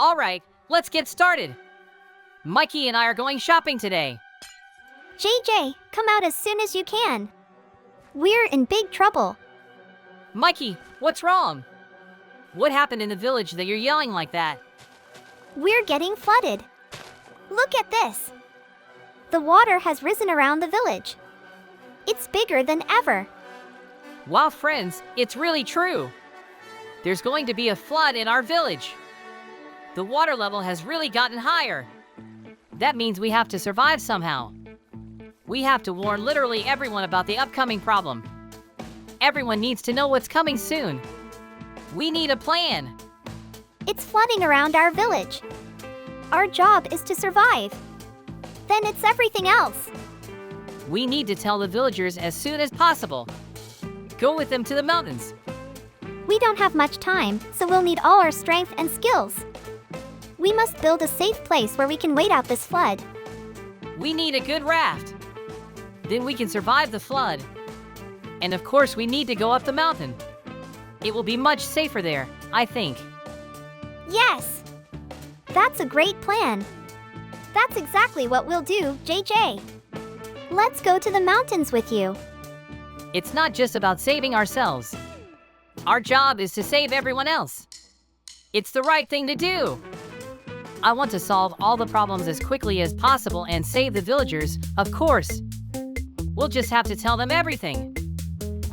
All right, let's get started. Mikey and I are going shopping today. JJ, come out as soon as you can. We're in big trouble. Mikey, what's wrong? What happened in the village that you're yelling like that? We're getting flooded. Look at this. The water has risen around the village. It's bigger than ever. Wow, friends, it's really true. There's going to be a flood in our village. The water level has really gotten higher. That means we have to survive somehow. We have to warn literally everyone about the upcoming problem. Everyone needs to know what's coming soon. We need a plan. It's flooding around our village. Our job is to survive. Then it's everything else. We need to tell the villagers as soon as possible. Go with them to the mountains. We don't have much time, so we'll need all our strength and skills. We must build a safe place where we can wait out this flood. We need a good raft. Then we can survive the flood. And of course, we need to go up the mountain. It will be much safer there, I think. Yes! That's a great plan. That's exactly what we'll do, JJ. Let's go to the mountains with you. It's not just about saving ourselves. Our job is to save everyone else. It's the right thing to do. I want to solve all the problems as quickly as possible and save the villagers, of course. We'll just have to tell them everything.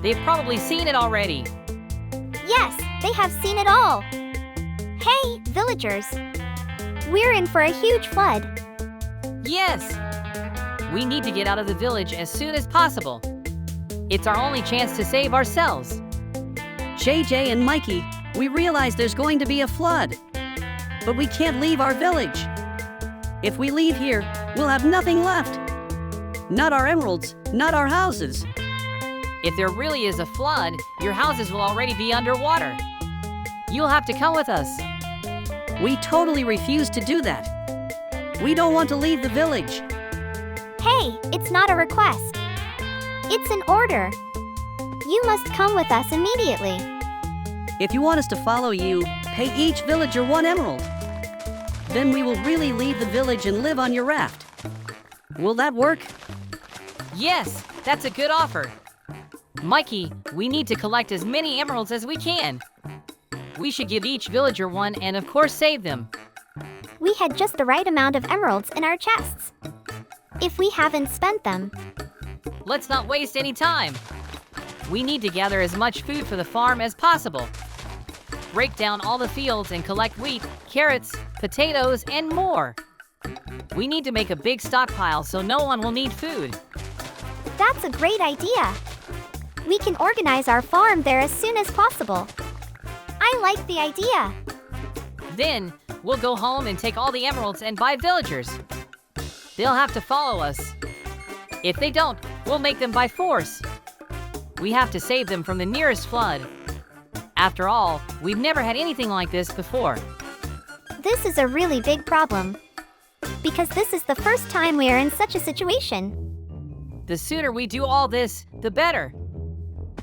They've probably seen it already. Yes, they have seen it all. Hey, villagers. We're in for a huge flood. Yes! We need to get out of the village as soon as possible. It's our only chance to save ourselves. JJ and Mikey, we realize there's going to be a flood. But we can't leave our village. If we leave here, we'll have nothing left. Not our emeralds, not our houses. If there really is a flood, your houses will already be underwater. You'll have to come with us. We totally refuse to do that. We don't want to leave the village. Hey, it's not a request. It's an order. You must come with us immediately. If you want us to follow you, pay each villager 1 emerald. Then we will really leave the village and live on your raft. Will that work? Yes, that's a good offer. Mikey, we need to collect as many emeralds as we can. We should give each villager 1 and of course save them. We had just the right amount of emeralds in our chests. If we haven't spent them, let's not waste any time. We need to gather as much food for the farm as possible. Break down all the fields and collect wheat, carrots, potatoes, and more. We need to make a big stockpile so no one will need food. That's a great idea. We can organize our farm there as soon as possible. I like the idea. Then, we'll go home and take all the emeralds and buy villagers. They'll have to follow us. If they don't, we'll make them by force. We have to save them from the nearest flood. After all, we've never had anything like this before. This is a really big problem. Because this is the first time we are in such a situation. The sooner we do all this, the better.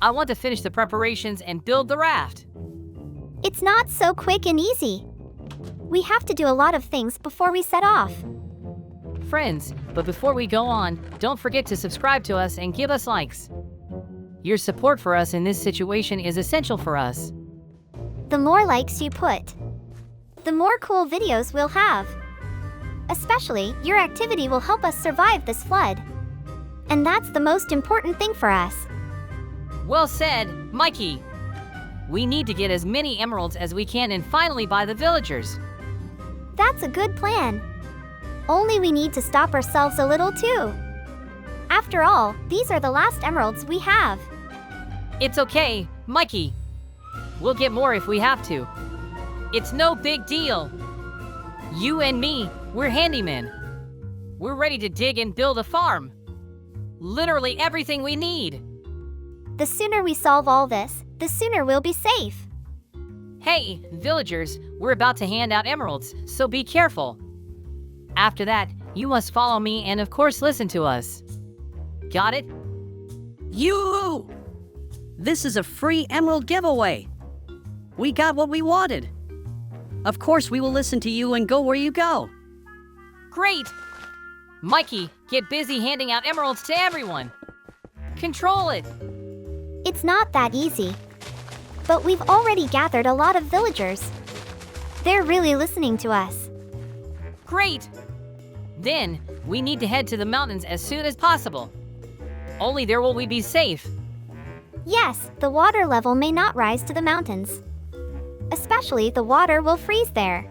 I want to finish the preparations and build the raft. It's not so quick and easy. We have to do a lot of things before we set off. Friends, but before we go on, don't forget to subscribe to us and give us likes. Your support for us in this situation is essential for us. The more likes you put, the more cool videos we'll have. Especially, your activity will help us survive this flood. And that's the most important thing for us. Well said, Mikey. We need to get as many emeralds as we can and finally buy the villagers. That's a good plan. Only we need to stop ourselves a little too. After all, these are the last emeralds we have. It's okay, Mikey. We'll get more if we have to. It's no big deal. You and me, we're handymen. We're ready to dig and build a farm. Literally everything we need. The sooner we solve all this, the sooner we'll be safe. Hey, villagers, we're about to hand out emeralds, so be careful. After that, you must follow me and of course listen to us. Got it? You! This is a free emerald giveaway. We got what we wanted. Of course we will listen to you and go where you go. Great! Mikey, get busy handing out emeralds to everyone. Control it. It's not that easy. But we've already gathered a lot of villagers. They're really listening to us. Great! Then, we need to head to the mountains as soon as possible. Only there will we be safe. Yes, the water level may not rise to the mountains. Especially the water will freeze there.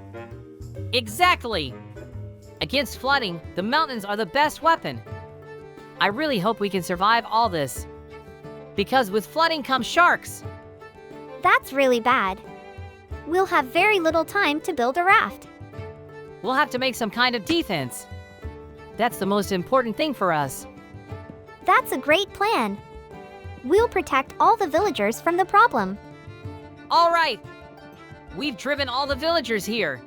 Exactly! Against flooding, the mountains are the best weapon. I really hope we can survive all this. Because with flooding comes sharks. That's really bad. We'll have very little time to build a raft. We'll have to make some kind of defense. That's the most important thing for us. That's a great plan. We'll protect all the villagers from the problem. All right! We've driven all the villagers here.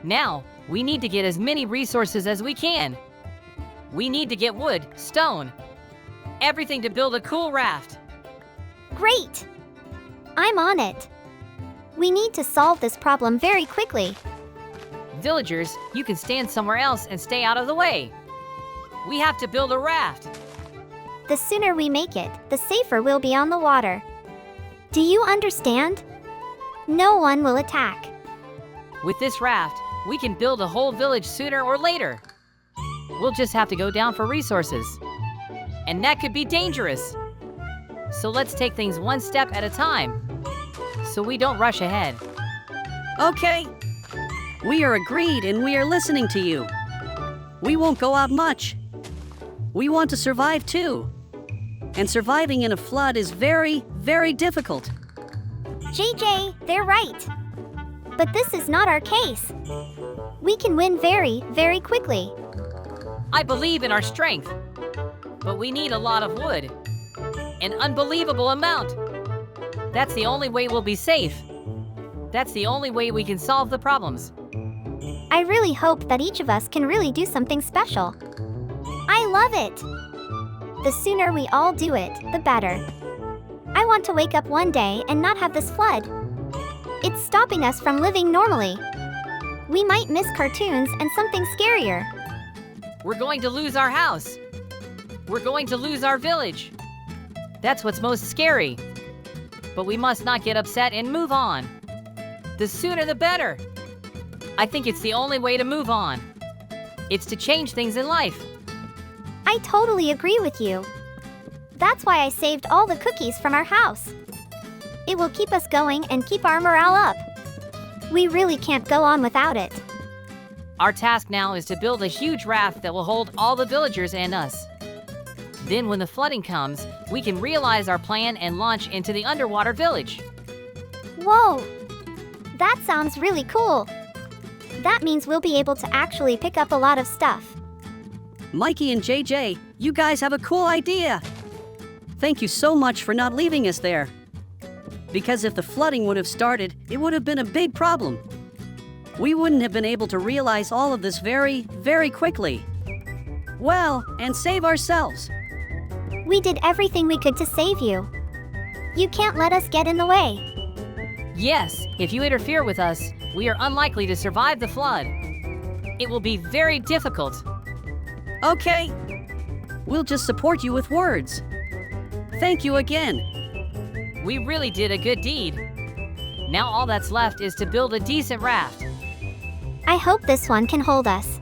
Now, we need to get as many resources as we can. We need to get wood, stone, everything to build a cool raft. Great! I'm on it. We need to solve this problem very quickly. Villagers, you can stand somewhere else and stay out of the way. We have to build a raft. The sooner we make it, the safer we'll be on the water. Do you understand? No one will attack. With this raft, we can build a whole village sooner or later. We'll just have to go down for resources. And that could be dangerous. So let's take things one step at a time, so we don't rush ahead. Okay. We are agreed and we are listening to you. We won't go out much. We want to survive too. And surviving in a flood is very, very difficult. JJ, they're right. But this is not our case. We can win very, very quickly. I believe in our strength, but we need a lot of wood. An unbelievable amount. That's the only way we'll be safe. That's the only way we can solve the problems. I really hope that each of us can really do something special. I love it. The sooner we all do it, the better. I want to wake up one day and not have this flood. It's stopping us from living normally. We might miss cartoons and something scarier. We're going to lose our house. We're going to lose our village. That's what's most scary. But we must not get upset and move on. The sooner the better. I think it's the only way to move on. It's to change things in life. I totally agree with you. That's why I saved all the cookies from our house. It will keep us going and keep our morale up. We really can't go on without it. Our task now is to build a huge raft that will hold all the villagers and us. Then when the flooding comes, we can realize our plan and launch into the underwater village. Whoa! That sounds really cool. That means we'll be able to actually pick up a lot of stuff. Mikey and JJ, you guys have a cool idea. Thank you so much for not leaving us there. Because if the flooding would have started, it would have been a big problem. We wouldn't have been able to realize all of this very, very quickly. Well, and save ourselves. We did everything we could to save you. You can't let us get in the way. Yes, if you interfere with us, we are unlikely to survive the flood. It will be very difficult. Okay. We'll just support you with words. Thank you again. We really did a good deed. Now all that's left is to build a decent raft. I hope this one can hold us.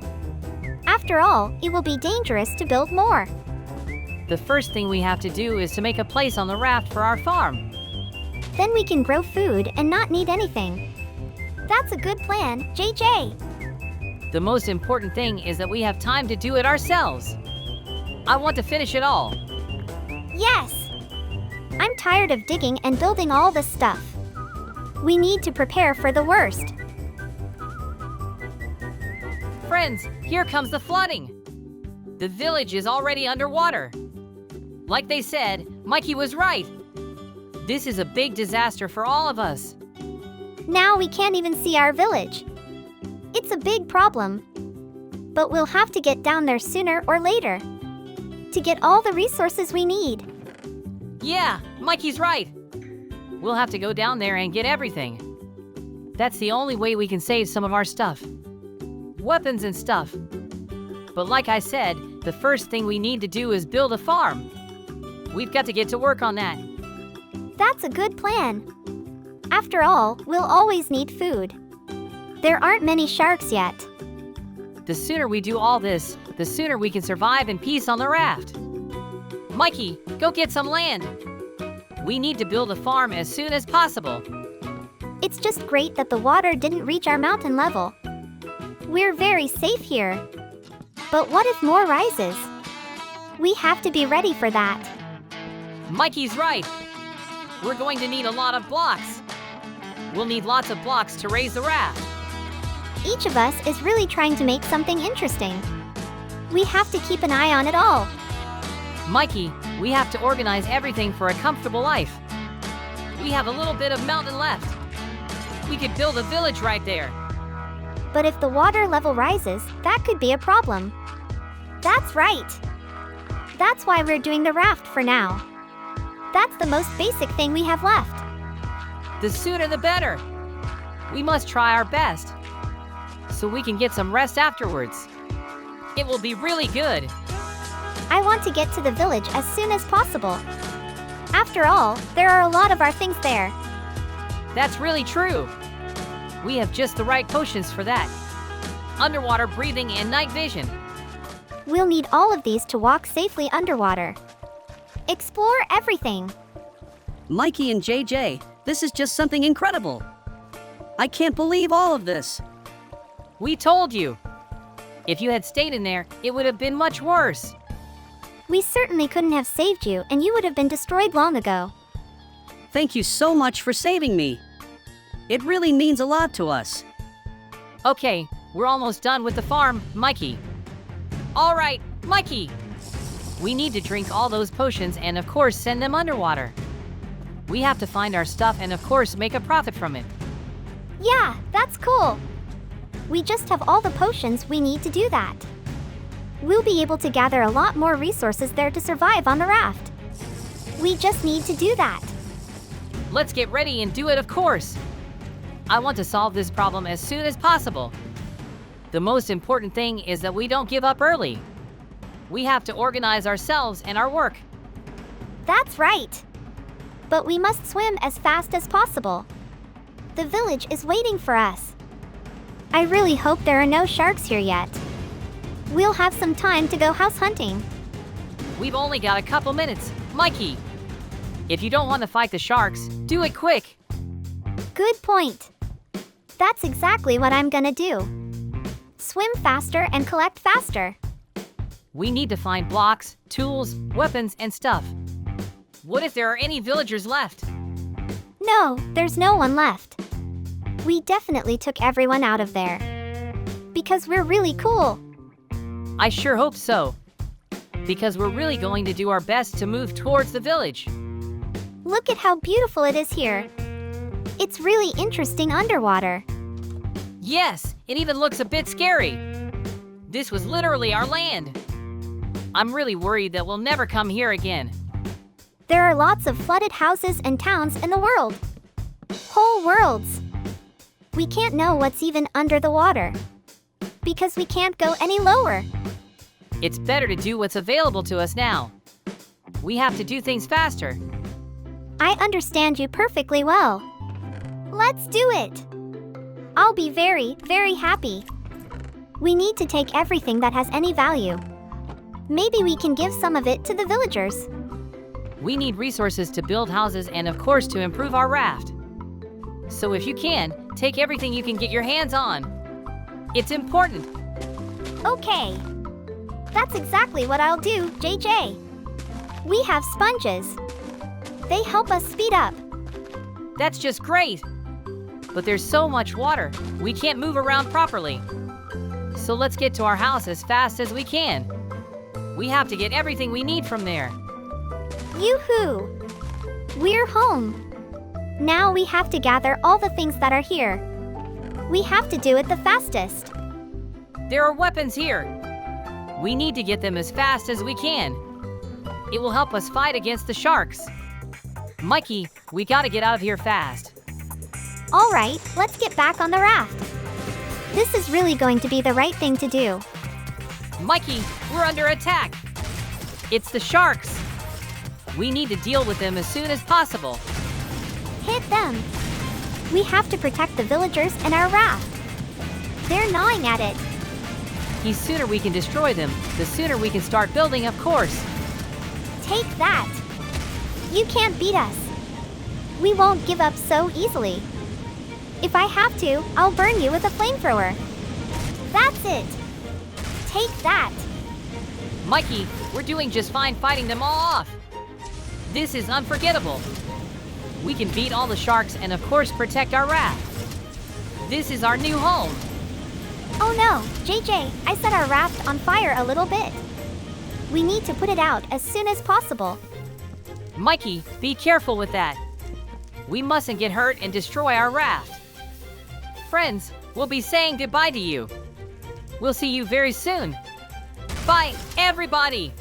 After all, it will be dangerous to build more. The first thing we have to do is to make a place on the raft for our farm. Then we can grow food and not need anything. That's a good plan, JJ. The most important thing is that we have time to do it ourselves. I want to finish it all. Yes! I'm tired of digging and building all this stuff. We need to prepare for the worst. Friends, here comes the flooding. The village is already underwater. Like they said, Mikey was right. This is a big disaster for all of us. Now we can't even see our village. It's a big problem. But we'll have to get down there sooner or later to get all the resources we need. Yeah, Mikey's right. We'll have to go down there and get everything. That's the only way we can save some of our stuff. Weapons and stuff. But like I said, the first thing we need to do is build a farm. We've got to get to work on that. That's a good plan. After all, we'll always need food. There aren't many sharks yet. The sooner we do all this, the sooner we can survive in peace on the raft. Mikey, go get some land. We need to build a farm as soon as possible. It's just great that the water didn't reach our mountain level. We're very safe here. But what if more rises? We have to be ready for that. Mikey's right. We're going to need a lot of blocks. We'll need lots of blocks to raise the raft. Each of us is really trying to make something interesting. We have to keep an eye on it all. Mikey, we have to organize everything for a comfortable life. We have a little bit of mountain left. We could build a village right there. But if the water level rises, that could be a problem. That's right. That's why we're doing the raft for now. That's the most basic thing we have left. The sooner the better. We must try our best, so we can get some rest afterwards. It will be really good. I want to get to the village as soon as possible. After all, there are a lot of our things there. That's really true. We have just the right potions for that. Underwater breathing and night vision. We'll need all of these to walk safely underwater. Explore everything. Mikey and JJ, this is just something incredible. I can't believe all of this. We told you. If you had stayed in there, it would have been much worse. We certainly couldn't have saved you, and you would have been destroyed long ago. Thank you so much for saving me. It really means a lot to us. Okay, we're almost done with the farm, Mikey. All right, Mikey. We need to drink all those potions and of course send them underwater. We have to find our stuff and of course make a profit from it. Yeah, that's cool. We just have all the potions we need to do that. We'll be able to gather a lot more resources there to survive on the raft. We just need to do that. Let's get ready and do it, of course. I want to solve this problem as soon as possible. The most important thing is that we don't give up early. We have to organize ourselves and our work. That's right. But we must swim as fast as possible. The village is waiting for us. I really hope there are no sharks here yet. We'll have some time to go house hunting. We've only got a couple minutes, Mikey. If you don't want to fight the sharks, do it quick. Good point. That's exactly what I'm gonna do. Swim faster and collect faster. We need to find blocks, tools, weapons, and stuff. What if there are any villagers left? No, there's no one left. We definitely took everyone out of there. Because we're really cool. I sure hope so. Because we're really going to do our best to move towards the village. Look at how beautiful it is here. It's really interesting underwater. Yes, it even looks a bit scary. This was literally our land. I'm really worried that we'll never come here again. There are lots of flooded houses and towns in the world. Whole worlds. We can't know what's even under the water. Because we can't go any lower. It's better to do what's available to us now. We have to do things faster. I understand you perfectly well. Let's do it. I'll be very, very happy. We need to take everything that has any value. Maybe we can give some of it to the villagers. We need resources to build houses and of course to improve our raft. So if you can, take everything you can get your hands on. It's important. Okay. That's exactly what I'll do, JJ. We have sponges. They help us speed up. That's just great. But there's so much water, we can't move around properly. So let's get to our house as fast as we can. We have to get everything we need from there. Yoo-hoo! We're home. Now we have to gather all the things that are here. We have to do it the fastest. There are weapons here. We need to get them as fast as we can. It will help us fight against the sharks. Mikey, we gotta get out of here fast. All right, let's get back on the raft. This is really going to be the right thing to do. Mikey, we're under attack. It's the sharks. We need to deal with them as soon as possible. Hit them. We have to protect the villagers and our raft. They're gnawing at it. The sooner we can destroy them, the sooner we can start building, of course. Take that. You can't beat us. We won't give up so easily. If I have to, I'll burn you with a flamethrower. That's it. Take that. Mikey, we're doing just fine fighting them all off. This is unforgettable. We can beat all the sharks and of course protect our raft. This is our new home. Oh no, JJ, I set our raft on fire a little bit. We need to put it out as soon as possible. Mikey, be careful with that. We mustn't get hurt and destroy our raft. Friends, we'll be saying goodbye to you. We'll see you very soon. Bye, everybody!